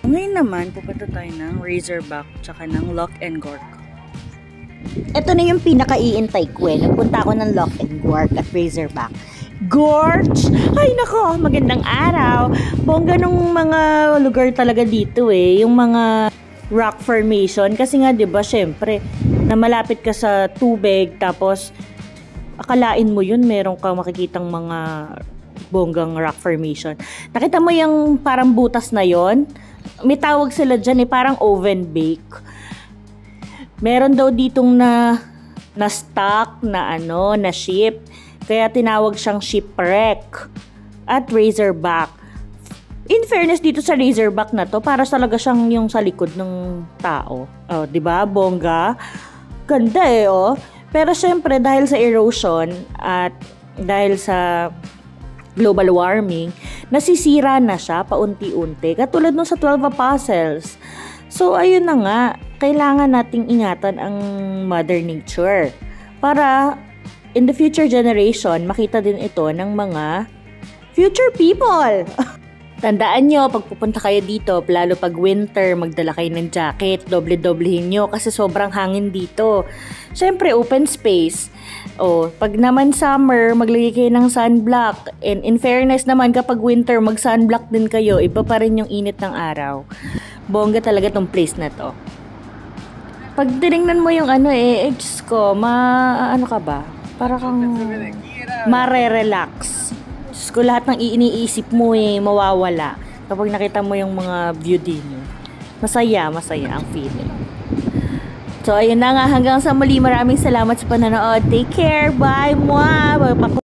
Ngayon naman, pupunta tayo ng Razorback tsaka ng Lock and Gork. Ito na yung pinaka-iintay ko eh. Nagpunta ako ng Lock and Gork at Razorback. Gorge! Ay nako, magandang araw. Bongga nung mga lugar talaga dito eh. Yung mga rock formation. Kasi nga 'di ba, syempre, na malapit ka sa tubig tapos akalain mo yun meron kang makikitang mga bonggang rock formation. Nakita mo yung parang butas na yon? May tawag sila dyan eh, parang oven bake. Meron daw ditong na stock na na ship. Kaya tinawag siyang shipwreck at Razorback. In fairness dito sa Razorback na to, para talaga siyang yung sa likod ng tao. Oh, 'di ba? Bongga. Ganda eh, oh. Pero syempre dahil sa erosion at dahil sa global warming, nasisira na siya paunti-unti. Katulad nung sa 12 Apostles. So, ayun na nga. Kailangan nating ingatan ang Mother Nature. Para in the future generation, makita din ito ng mga future people. Tandaan nyo, pag pupunta kayo dito, lalo pag winter, magdala kayo ng jacket, doble-doblehin nyo kasi sobrang hangin dito. Siyempre, open space. O, pag naman summer, maglagay kayo ng sunblock. And in fairness naman, kapag winter, mag-sunblock din kayo, iba pa rin yung init ng araw. Bongga talaga tong place na to. Pag tinignan mo yung Diyos ko, ano ka ba? Para kang mare-relax. Diyos ko, lahat ng iniisip mo mawawala kapag nakita mo yung mga view din. Masaya ang feeling. So, ayun na nga. Hanggang sa muli, maraming salamat sa panonood. Take care. Bye, mwah!